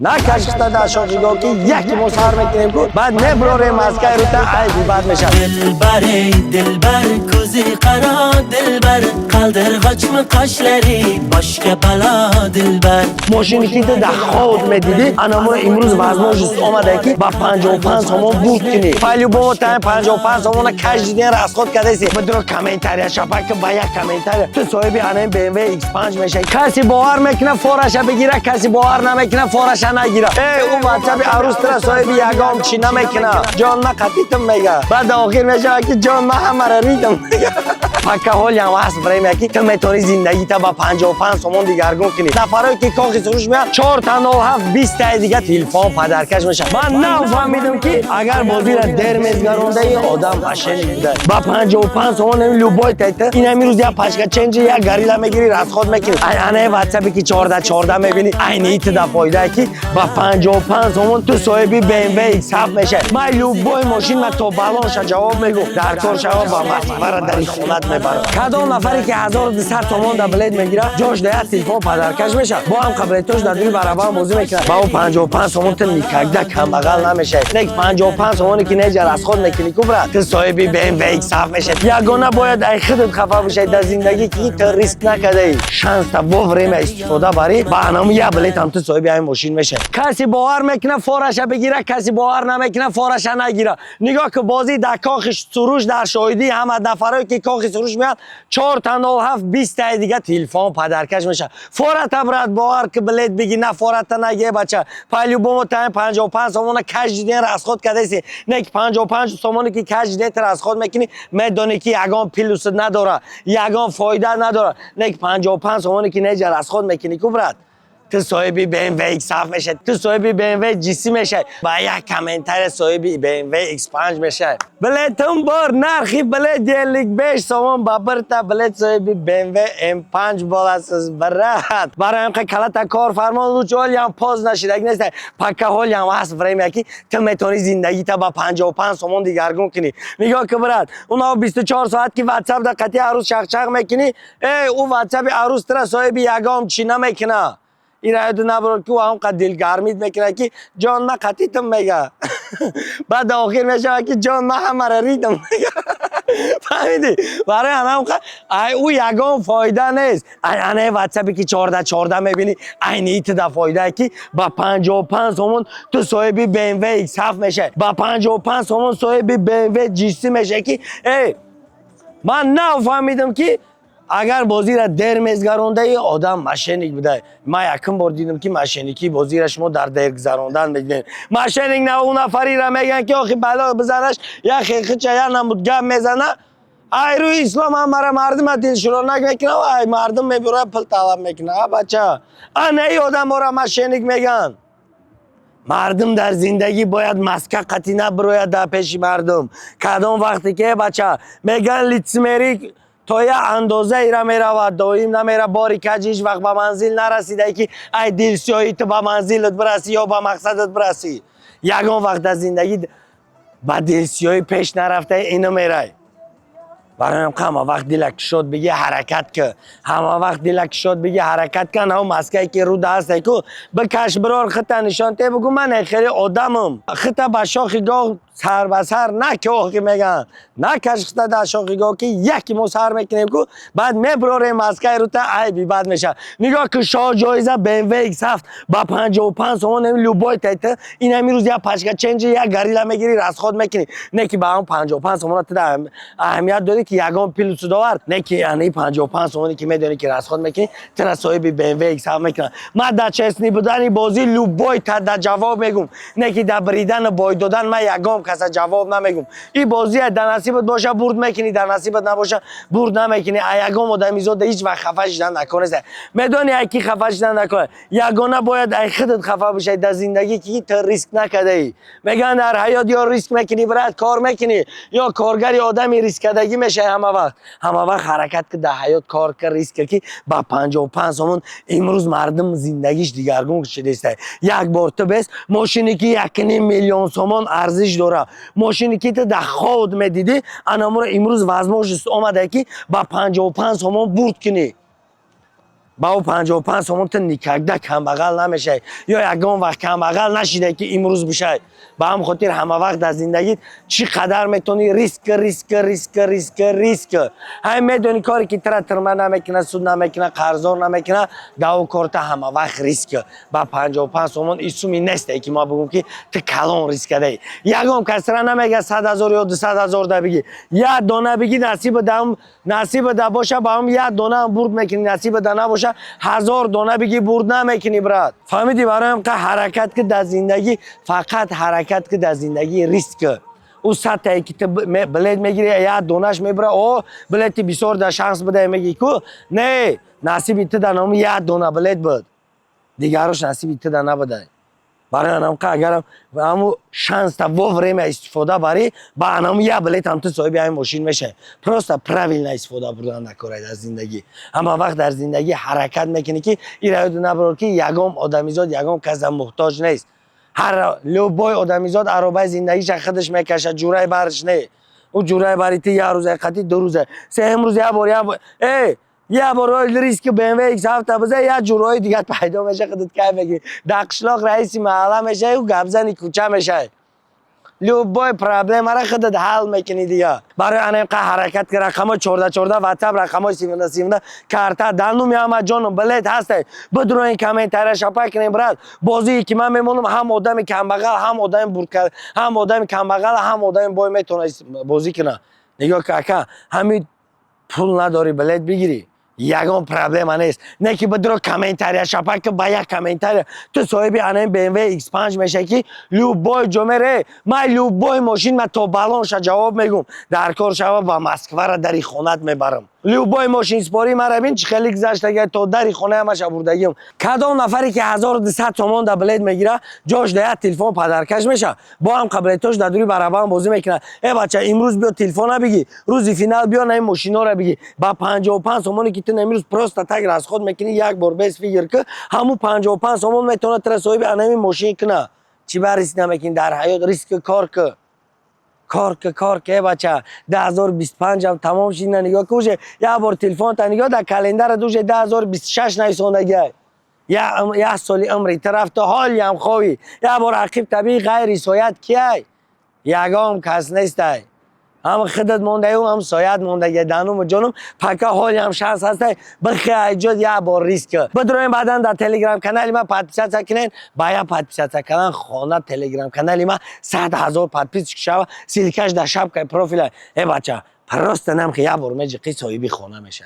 نکشته در شاقیگاه که یکی ما سر میکنیم که بعد نبراریم از که رو تا عیبی بد میشه دلبر کوزی قرا دلبر قلدر غچم قشلری باشک بلا دلبر ماشینی که در خود میدیدی انامون امروز وزنش آمده که با 55 همون بود کنی پایلی با ما تایم 55 همون کش دیدین را از خود کده سی بدرو کامنتاری شپک با یک کامنتاری تو صاحبی انام BMW X5 میشه کسی باور میکنه فورش بگیره کسی باور نمیکنه فورش نگیره اون واتساپ عروس تر صاحبی یگام چی نمیکنه جان ما قطیتم میگه بعد آخر میشه که جان ما همه ریدم پکه حال هم هست برای میگه تو میتونی زندگی تا با 55 تومان دیگرگون کنی نفرایی که کاخی سروش میاد 4 تا 97 20 تا دیگه تلفن پدرکش میشه من نفهمیدم که اگر بازی را در میزگرونده این آدم قشنگ بوده با 55 تومان این لوبای تایته این امروز یا پشکه چنج یا گریلا میگیری راست خود میکنی انا واتساپی که 14 میبینی عین ایت دا فایده که با 55 تومان تو صاحبی BMW X7 میشه من لوبای ماشین من تو بالانش جواب میگم در کار شوا با مسفر در خونت میبرم کدام نفری که 1200 تومان دا بلد میگیره جاش ده تلفن پدرکش میشه با هم قبلیتوش در دوی برابر موضوع میکنه با اون 55 تومان تو میکگده کم بغل نمیشه یک 55 تومانی که نجر از خود میکنی کو برات تو صاحبی BMW X7 میشه یگانه باید ای خودت خفا بشه در زندگی که تو ریسک نکرده ای شانس تا بفریم استفاده بری برنامه یا بلیت هم تو صاحبی این ماشین میشه کسی باور میکنه فورش بگیره کسی باور نمیکنه فورش نگیره نگاه که بازی در کاخش سروش در شاهدی همه نفرایی که کاخ سروش میاد 4 تا 97 20 تا دیگه تلفن پدرکش میشه فورت برات باور که بلیت بگی نه فورت نگه بچه پایلی بوم تایم 55 تومن کش دیدن از خود کده سی نه 55 تومانی که کش دیدن از خود میکنی میدونی که یگان پلوس نداره یگان فایده نداره نه 55 تومانی که نجر از خود میکنی کو برات تو صاحبی BMW X7 میشه تو صاحبی BMW GC میشه با یک کامنتار صاحبی BMW X5 میشه بلیتون بار نرخی بلیت دیلیک بیش تومن بابر تا بلیت صاحبی BMW M5 بالاسز برات برای اینکه کلات کار فرمان لوچول یا پاز نشید اگه نیست پکه حال یا هست برای میگی تو میتونی زندگی تا با 55 تومن دیگرگون کنی نگاه که برات اونا 24 ساعت که واتساپ در قطعی عروس شق میکنی اون واتساپ عروس تر صاحبی یگام چی نمیکنه این رایدو نبرد که هم قد دلگرمیت میکنه که جان ما قطیتم میگه بعد آخر میشه که جان ما همه ریدم میگه فهمیدی برای هم او یگان فایده نیست اینه واتساپی که 14 میبینی این ایت دا فایده که با 55 تومن تو صاحبی BMW X7 میشه با 55 تومن صاحبی BMW GC میشه که من نفهمیدم که اگر بازی را در میزگرونده ای آدم ماشینیک بوده من یکم بار دیدم که ماشینیکی بازی را شما در گذراندن میگین ماشینیک نه اون نفری را میگن که آخی بلا بزنش یا خیلی چه نمود گم میزنه ای روی اسلام هم مرا مردم دل شلونک میکنه و ای مردم میبره پل طلب میکنه بچه آن ای آدم را ماشینیک میگن مردم در زندگی باید مسکه قطعی نبروید در پیش مردم کدام وقتی که بچه میگن لیتسمریک تا یه اندازه ای را میره و دایم نمیره باری کج هیچ وقت به منزل نرسیده که ای دل سیاهی تو به منزلت برسی یا به مقصدت برسی یگان وقت از زندگی به دل سیاهی پیش نرفته اینو میره برای همه وقت دلک شد بگی حرکت که همه وقت دلک شد بگی حرکت کن هم مسکه که رو دسته که بکش برار خطا نشان ته بگو من خیلی آدمم خطا به شاخیگاه سر به سر نه که آخی میگن نه کش خطا در شاخیگاه که یکی ما سر میکنیم که بعد میبراریم مسکه رو تا عیبی بد میشه نگاه که شاه جایزه BMW X7 با 55 تومن این لوبای تایته این امروز یا پشکه چنج یا گریلا میگیری راست خود میکنی نه که با اون 55 تومن تا اهمیت داری که یگان پیلوت داور نه که یعنی 55 تومانی که میدونی که راست خود میکنی تر صاحب BMW X7 میکنه من در چسنی بودن بازی لوبای تا در جواب میگم نه که در بریدن بای دادن من یگام کس جواب نمیگم این بازی در نصیبت باشه برد میکنی در نصیبت نباشه برد نمیکنی یگام آدمی زاد هیچ وقت خفش نکنه میدونی کی خفش نکنه یگانه باید ای خودت خفا بشه در زندگی که تو ریسک نکرده ای میگن در حیات یا ریسک میکنی برات کار میکنی یا کارگری آدمی ریسک کردگی میشه همه وقت حرکت که در حیات کار کر ریسک که با 55 تومن امروز مردم زندگیش دیگرگون شده است یک بار تو بس ماشینی که 1.5 میلیون تومان ارزش داره ماشینی که تو در خود میدیدی انامور امروز وزنش آمده که با 55 تومن برد کنی با او 55 سومون تو نیکگده کمبغل نمیشه یا یگان وقت کمبغل نشیده که امروز بشه. با هم خاطر همه وقت در زندگیت چقدر میتونی ریسک همین میدونی کاری که تر ترمه نمیکنه، سود نمیکنه، قرضار نمیکنه، دو کارت همه وقت ریسک. با 55 سومون ایسومی نیسته که ما بگم که تو کلان ریسک ده. یگان کسی را نمیگه 100,000 یا 200,000 ده بگی، یا دانه بگی نصیب ده باشه با هم یک دانه هم برد میکنی، نصیب ده نباشه 1000 دانه بگی برد نمیکنی برات. فهمیدی؟ برای هم که حرکت که در زندگی فقط حرکت که در زندگی ریسک. او سطحی که تو بلد میگیری یا دانش میبره او بلدی بسیار در شانس بده میگی که نه نصیبی تو در نام یک دانه بلد بود دیگرش نصیبی تو در نبوده. برای آنم که اگر همون شانس تا وفریم استفاده بری با آنم یک بلیت هم تو صاحب این ماشین میشه. پروستا پرویل نه استفاده بردن نکاره در زندگی. اما وقت در زندگی حرکت میکنی که این رو نبرد که یگام آدمیزاد یگام کسی محتاج نیست. هر لوبای آدمیزاد عربای زندگیش خودش میکشه، جورای برش نه. او جورای بری تی یک روزه قطعی 2 روزه 3 امروز یک بار یه بار ریسک BMW ایکس 7 بزنه یا جورای دیگه پیدا میشه خودت کی میگی دقشلاق رئیس محله میشه و گبزنی کوچه میشه. لوبای پرابلم را خودت حل میکنی دیگه. برای آنم که حرکت که رقم 14 واتساپ رقم 13 کارتا دانو میام جانم بلد هسته بدون کامنتار شپا کنیم برات بازی که من میمونم هم آدم کمبغل هم آدم برکر هم آدم کمبغل هم آدم بای میتونه بازی کنه. نگاه کاکا همین پول نداری بلد بگیری یگان پرابلم نیست. نه که بدرو کامنتار شپا که با یک کامنتار تو صاحب آنم BMW X5 میشه که لوبای جمره ما لوبای ماشین ما تو بالونش جواب میگم در کار شوا با مسکو را در خونت میبرم. لوبای ماشین سپاری مرا ببین چه خیلی گذشته تو در خونه همش بردگیم. کدام نفری که 1200 تومان در بلد میگیره جاش ده تلفن پدرکش میشه با هم قبلیتش در دوری برابر بازی میکنه. ای بچه امروز بیا تلفن بگی روزی فینال بیا نه ماشینا را بگی با 55 تومانی که تو امروز پروستا تگ از خود میکنی یک بار بیس فیگر که همون 55 تومان میتونه تر صاحب انمی ماشین کنه. چی بررسی نمیکنی در حیات ریسک کار که بچه 2025 هم تمام شد. نگاه کوشه یا بار تلفن تا نگاه در کلندر دوشه 2026 نیسوندگی یا سالی عمری طرف تا حالی هم خوی یا بار عقیب طبیعی غیر سایت کیه یگام کس نیسته هم خودت مونده اون هم سایت مونده دانم جانم پکا حالی هم شانس هسته بخی ایجاد یا بار ریسک بدرویم بعدا در تلگرام کانال ما پادپیس کنین باید پادپیس کنن خانه تلگرام کانال ما 100,000 پادپیس شو سیلکش در شب که پروفیل ای بچه پرست نم که یا بار میجی صاحبی خانه میشه.